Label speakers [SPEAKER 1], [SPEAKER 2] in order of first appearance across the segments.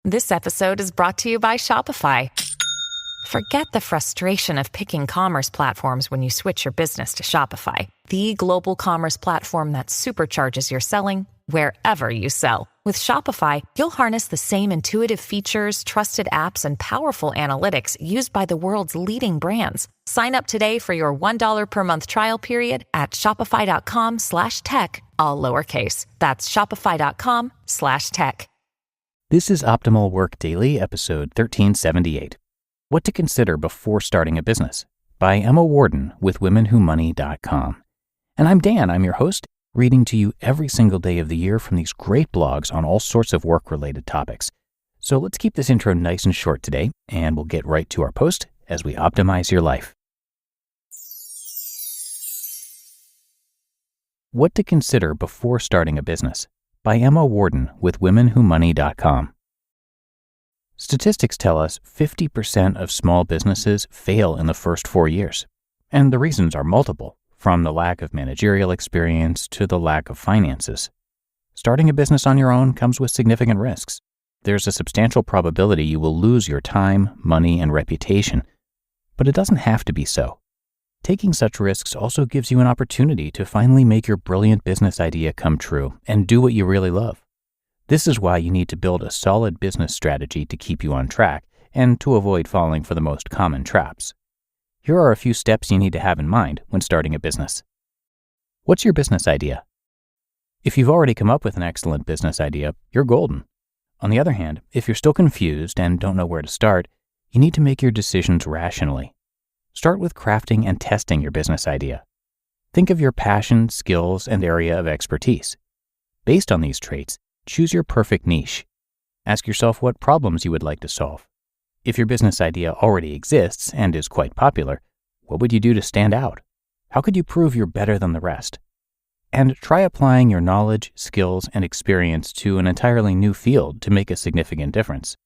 [SPEAKER 1] This episode is brought to you by Shopify. Forget the frustration of picking commerce platforms when you switch your business to Shopify, the global commerce platform that supercharges your selling wherever you sell. With Shopify, you'll harness the same intuitive features, trusted apps, and powerful analytics used by the world's leading brands. Sign up today for your $1 per month trial period at shopify.com/tech, all lowercase. That's shopify.com/tech.
[SPEAKER 2] This is Optimal Work Daily, episode 1378. What to Consider Before Starting a Business by Emma Worden with WomenWhoMoney.com. And I'm Dan, I'm your host, reading to you every single day of the year from these great blogs on all sorts of work-related topics. So let's keep this intro nice and short today, and we'll get right to our post as we optimize your life. What to Consider Before Starting a Business by Emma Worden with WomenWhoMoney.com. Statistics tell us 50% of small businesses fail in the first 4 years. And the reasons are multiple, from the lack of managerial experience to the lack of finances. Starting a business on your own comes with significant risks. There's a substantial probability you will lose your time, money, and reputation. But it doesn't have to be so. Taking such risks also gives you an opportunity to finally make your brilliant business idea come true and do what you really love. This is why you need to build a solid business strategy to keep you on track and to avoid falling for the most common traps. Here are a few steps you need to have in mind when starting a business. What's your business idea? If you've already come up with an excellent business idea, you're golden. On the other hand, if you're still confused and don't know where to start, you need to make your decisions rationally. Start with crafting and testing your business idea. Think of your passion, skills, and area of expertise. Based on these traits, choose your perfect niche. Ask yourself what problems you would like to solve. If your business idea already exists and is quite popular, what would you do to stand out? How could you prove you're better than the rest? And try applying your knowledge, skills, and experience to an entirely new field to make a significant difference.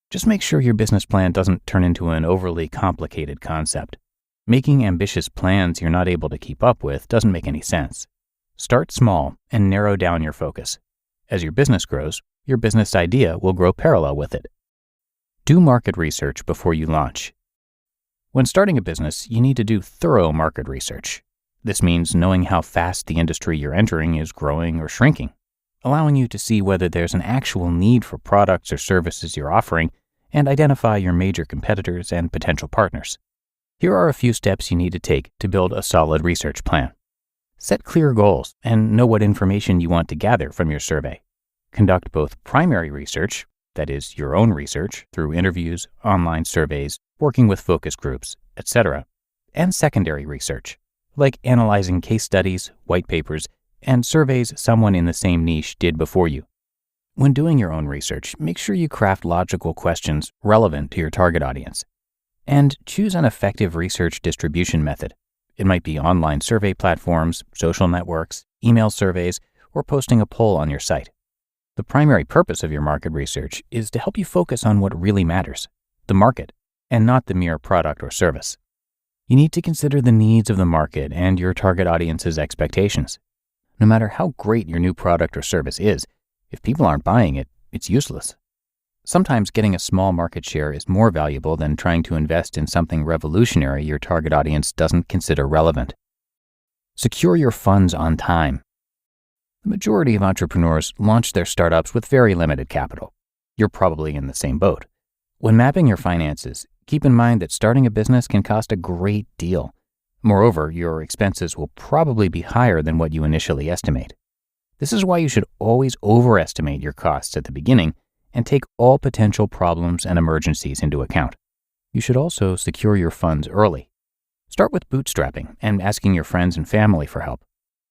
[SPEAKER 2] Just make sure your business plan doesn't turn into an overly complicated concept. Making ambitious plans you're not able to keep up with doesn't make any sense. Start small and narrow down your focus. As your business grows, your business idea will grow parallel with it. Do market research before you launch. When starting a business, you need to do thorough market research. This means knowing how fast the industry you're entering is growing or shrinking, allowing you to see whether there's an actual need for products or services you're offering and identify your major competitors and potential partners. Here are a few steps you need to take to build a solid research plan. Set clear goals and know what information you want to gather from your survey. Conduct both primary research, that is, your own research through interviews, online surveys, working with focus groups, etc., and secondary research, like analyzing case studies, white papers, and surveys someone in the same niche did before you. When doing your own research, make sure you craft logical questions relevant to your target audience. And choose an effective research distribution method. It might be online survey platforms, social networks, email surveys, or posting a poll on your site. The primary purpose of your market research is to help you focus on what really matters, the market, and not the mere product or service. You need to consider the needs of the market and your target audience's expectations. No matter how great your new product or service is, if people aren't buying it, it's useless. Sometimes getting a small market share is more valuable than trying to invest in something revolutionary your target audience doesn't consider relevant. Secure your funds on time. The majority of entrepreneurs launch their startups with very limited capital. You're probably in the same boat. When mapping your finances, keep in mind that starting a business can cost a great deal. Moreover, your expenses will probably be higher than what you initially estimate. This is why you should always overestimate your costs at the beginning and take all potential problems and emergencies into account. You should also secure your funds early. Start with bootstrapping and asking your friends and family for help.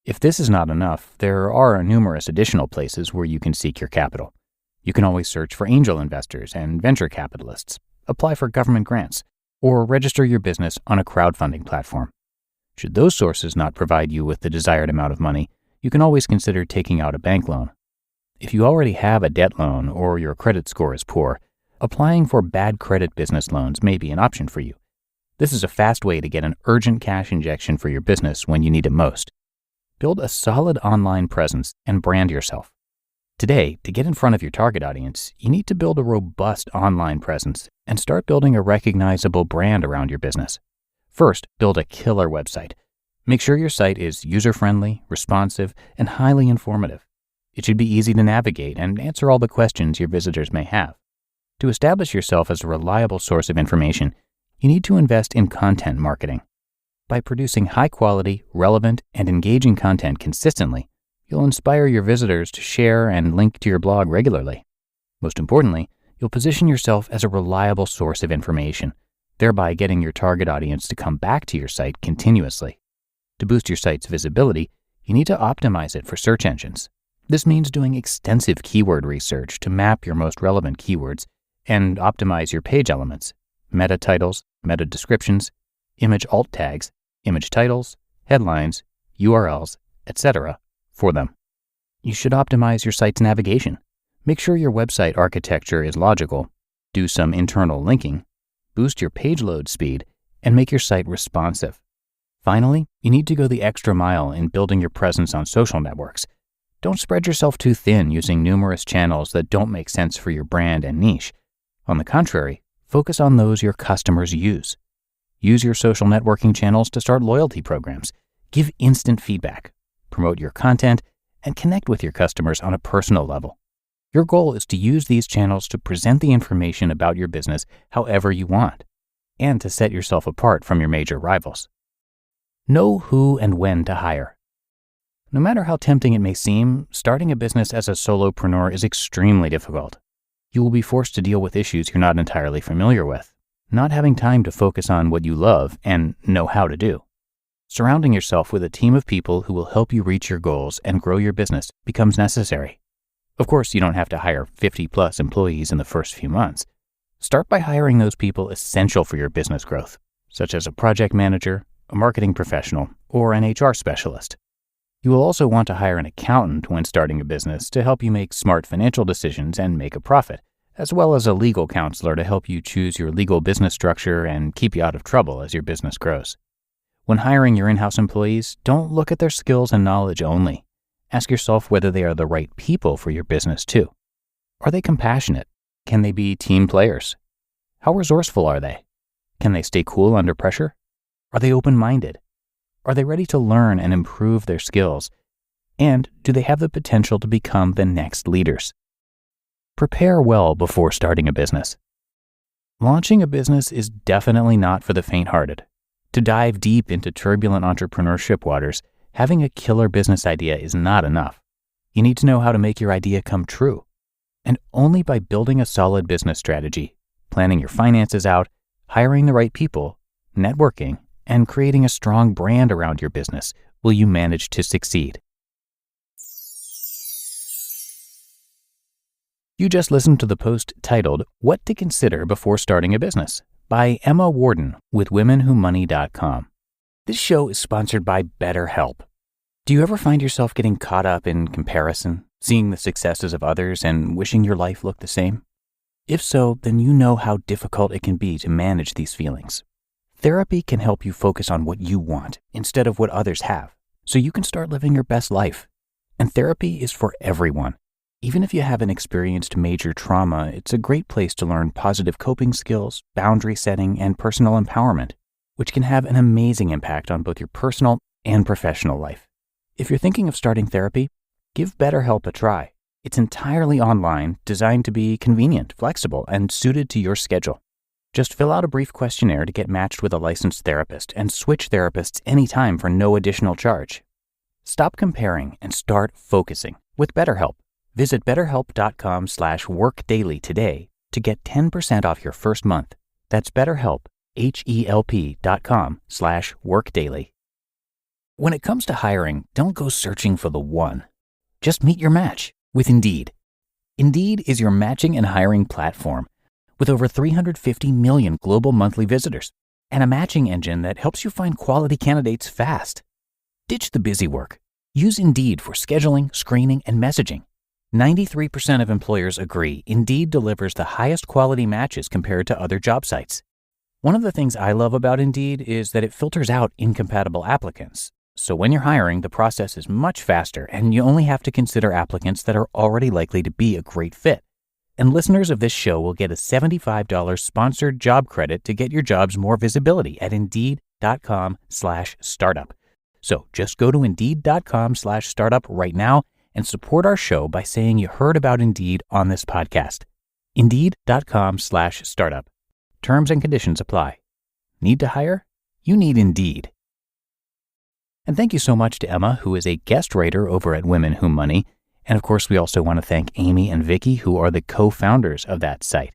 [SPEAKER 2] If this is not enough, there are numerous additional places where you can seek your capital. You can always search for angel investors and venture capitalists, apply for government grants, or register your business on a crowdfunding platform. Should those sources not provide you with the desired amount of money, you can always consider taking out a bank loan. If you already have a debt loan or your credit score is poor, applying for bad credit business loans may be an option for you. This is a fast way to get an urgent cash injection for your business when you need it most. Build a solid online presence and brand yourself. Today, to get in front of your target audience, you need to build a robust online presence and start building a recognizable brand around your business. First, build a killer website. Make sure your site is user-friendly, responsive, and highly informative. It should be easy to navigate and answer all the questions your visitors may have. To establish yourself as a reliable source of information, you need to invest in content marketing. By producing high-quality, relevant, and engaging content consistently, you'll inspire your visitors to share and link to your blog regularly. Most importantly, you'll position yourself as a reliable source of information, thereby getting your target audience to come back to your site continuously. To boost your site's visibility, you need to optimize it for search engines. This means doing extensive keyword research to map your most relevant keywords and optimize your page elements, meta titles, meta descriptions, image alt tags, image titles, headlines, URLs, etc. for them. You should optimize your site's navigation. Make sure your website architecture is logical, do some internal linking, boost your page load speed, and make your site responsive. Finally, you need to go the extra mile in building your presence on social networks. Don't spread yourself too thin using numerous channels that don't make sense for your brand and niche. On the contrary, focus on those your customers use. Use your social networking channels to start loyalty programs, give instant feedback, promote your content, and connect with your customers on a personal level. Your goal is to use these channels to present the information about your business however you want, and to set yourself apart from your major rivals. Know who and when to hire. No matter how tempting it may seem, starting a business as a solopreneur is extremely difficult. You will be forced to deal with issues you're not entirely familiar with, not having time to focus on what you love and know how to do. Surrounding yourself with a team of people who will help you reach your goals and grow your business becomes necessary. Of course, you don't have to hire 50+ employees in the first few months. Start by hiring those people essential for your business growth, such as a project manager, a marketing professional, or an HR specialist. You will also want to hire an accountant when starting a business to help you make smart financial decisions and make a profit, as well as a legal counselor to help you choose your legal business structure and keep you out of trouble as your business grows. When hiring your in-house employees, don't look at their skills and knowledge only. Ask yourself whether they are the right people for your business too. Are they compassionate? Can they be team players? How resourceful are they? Can they stay cool under pressure? Are they open-minded? Are they ready to learn and improve their skills? And do they have the potential to become the next leaders? Prepare well before starting a business. Launching a business is definitely not for the faint-hearted. To dive deep into turbulent entrepreneurship waters, having a killer business idea is not enough. You need to know how to make your idea come true. And only by building a solid business strategy, planning your finances out, hiring the right people, networking, and creating a strong brand around your business will you manage to succeed. You just listened to the post titled, "What to Consider Before Starting a Business" by Emma Worden with WomenWhoMoney.com. This show is sponsored by BetterHelp. Do you ever find yourself getting caught up in comparison, seeing the successes of others and wishing your life looked the same? If so, then you know how difficult it can be to manage these feelings. Therapy can help you focus on what you want instead of what others have, so you can start living your best life. And therapy is for everyone. Even if you haven't experienced major trauma, it's a great place to learn positive coping skills, boundary setting, and personal empowerment, which can have an amazing impact on both your personal and professional life. If you're thinking of starting therapy, give BetterHelp a try. It's entirely online, designed to be convenient, flexible, and suited to your schedule. Just fill out a brief questionnaire to get matched with a licensed therapist and switch therapists anytime for no additional charge. Stop comparing and start focusing with BetterHelp. Visit BetterHelp.com/workdaily today to get 10% off your first month. That's BetterHelp, HELP.com/workdaily. When it comes to hiring, don't go searching for the one. Just meet your match with Indeed. Indeed is your matching and hiring platform with over 350 million global monthly visitors and a matching engine that helps you find quality candidates fast. Ditch the busy work. Use Indeed for scheduling, screening, and messaging. 93% of employers agree Indeed delivers the highest quality matches compared to other job sites. One of the things I love about Indeed is that it filters out incompatible applicants. So when you're hiring, the process is much faster, and you only have to consider applicants that are already likely to be a great fit. And listeners of this show will get a $75 sponsored job credit to get your jobs more visibility at Indeed.com/startup. So just go to Indeed.com/startup right now and support our show by saying you heard about Indeed on this podcast. Indeed.com/startup. Terms and conditions apply. Need to hire? You need Indeed. And thank you so much to Emma, who is a guest writer over at Women Who Money. And of course, we also want to thank Amy and Vicky, who are the co-founders of that site.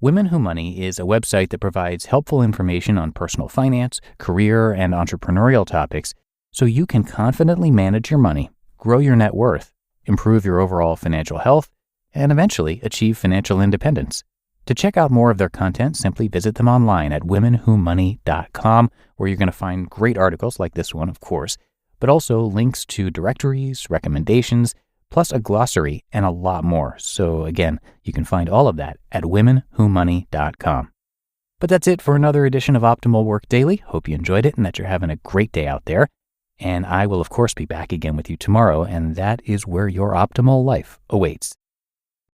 [SPEAKER 2] Women Who Money is a website that provides helpful information on personal finance, career, and entrepreneurial topics so you can confidently manage your money, grow your net worth, improve your overall financial health, and eventually achieve financial independence. To check out more of their content, simply visit them online at womenwhomoney.com, where you're going to find great articles like this one, of course, but also links to directories, recommendations, plus a glossary and a lot more. So again, you can find all of that at womenwhomoney.com. But that's it for another edition of Optimal Work Daily. Hope you enjoyed it and that you're having a great day out there. And I will, of course, be back again with you tomorrow, and that is where your optimal life awaits.